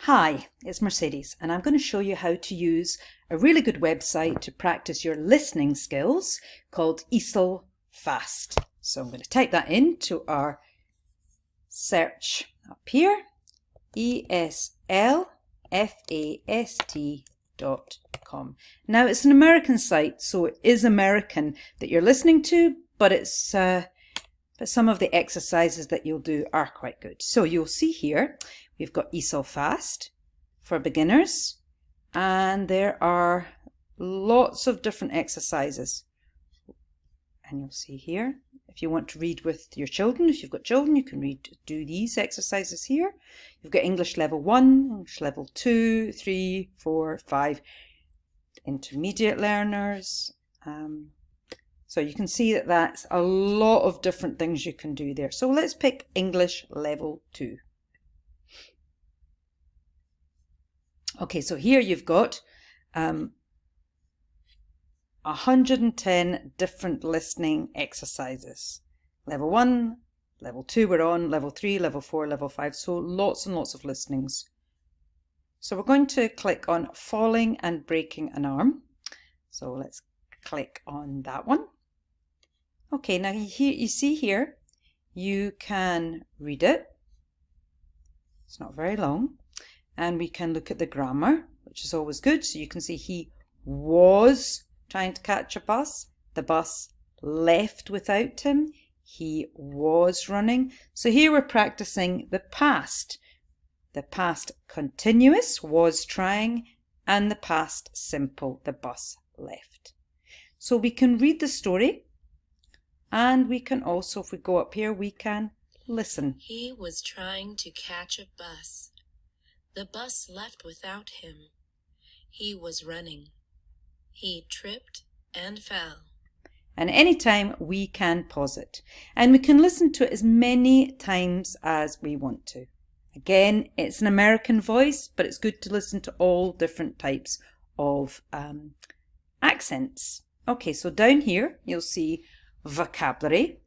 Hi, it's Mercedes and I'm going to show you how to use a really good website to practice your listening skills called ESOL Fast. So I'm going to type that into our search up here, ESLFAST.com. Now it's an American site, so it is American that you're listening to, but some of the exercises that you'll do are quite good. So you'll see here, we've got ESOL Fast for beginners, and there are lots of different exercises. And you'll see here, if you want to read with your children, if you've got children, you can do these exercises here. You've got English level 1, English level 2, 3, 4, 5, intermediate learners. So you can see that that's a lot of different things you can do there. So let's pick English level 2. Okay, so here you've got 110 different listening exercises. Level 1, level 2 we're on, level 3, level 4, level 5. So lots and lots of listenings. So we're going to click on falling and breaking an arm. So let's click on that one. Okay, now you see here, you can read it. It's not very long. And we can look at the grammar, which is always good. So you can see he was trying to catch a bus. The bus left without him. He was running. So here we're practicing the past. The past continuous, was trying, and the past simple, the bus left. So we can read the story, and we can also, if we go up here, we can listen. He was trying to catch a bus. The bus left without him. He was running. He tripped and fell. And anytime we can pause it. And we can listen to it as many times as we want to. Again, it's an American voice, but it's good to listen to all different types of accents. Okay, so down here you'll see vocabulary,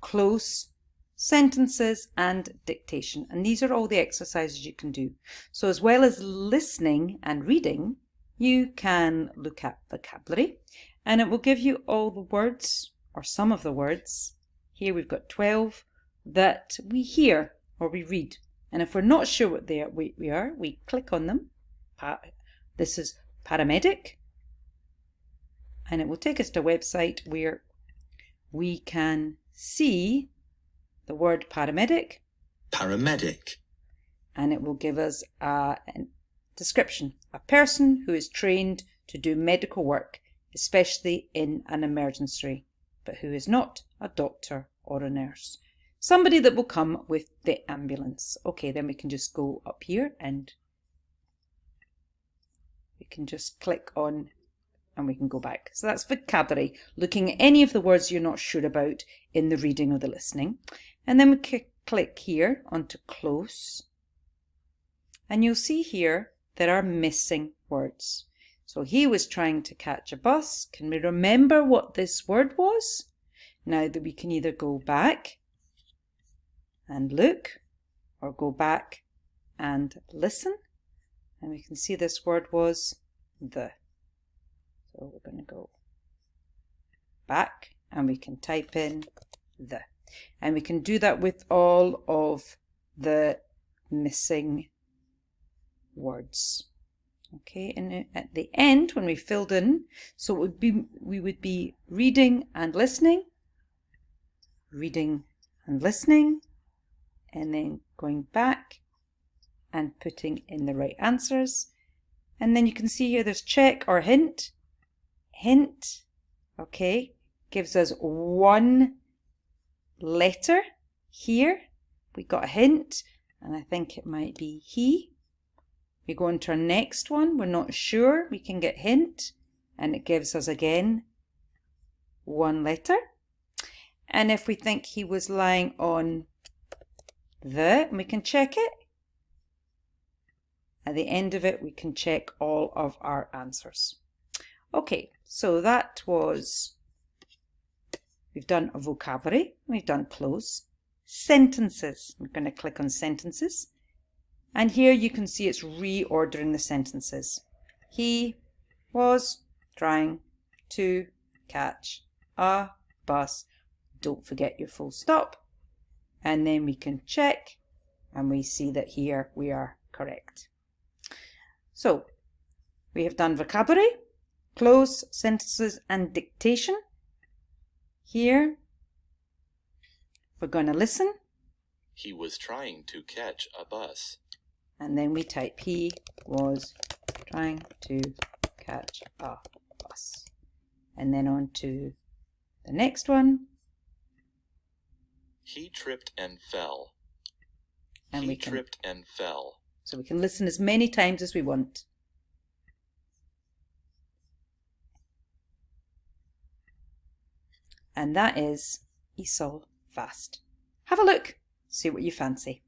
close, sentences, and dictation. And these are all the exercises you can do. So as well as listening and reading, you can look at vocabulary, and it will give you all the words, or some of the words. Here we've got 12 that we hear or we read. And if we're not sure what we are, we click on them. This is paramedic. And it will take us to a website where we can see the word paramedic. Paramedic. And it will give us a description. A person who is trained to do medical work, especially in an emergency, but who is not a doctor or a nurse. Somebody that will come with the ambulance. Okay, then we can just go up here and we can just click on and we can go back. So that's vocabulary, looking at any of the words you're not sure about in the reading or the listening. And then we click here onto close. And you'll see here there are missing words. So he was trying to catch a bus. Can we remember what this word was? Now that we can either go back and look, or go back and listen. And we can see this word was the. So we're going to go back and we can type in the. And we can do that with all of the missing words. Okay, and at the end when we filled in, so we would be reading and listening, and then going back and putting in the right answers. And then you can see here there's check or hint. Hint, okay, gives us one letter here. We got a hint, and I think it might be he. We go into our next one, we're not sure, we can get hint, and it gives us again one letter. And if we think he was lying on the, we can check it. At the end of it, we can check all of our answers. Okay, so that was, we've done vocabulary, we've done close. Sentences, we're going to click on sentences. And here you can see it's reordering the sentences. He was trying to catch a bus. Don't forget your full stop. And then we can check and we see that here we are correct. So we have done vocabulary, close sentences and dictation. Here we're going to listen. He was trying to catch a bus. And then we type he was trying to catch a bus. And then on to the next one. He tripped and fell. And He tripped and fell. So we can listen as many times as we want. And that is ESOL fast. Have a look, see what you fancy.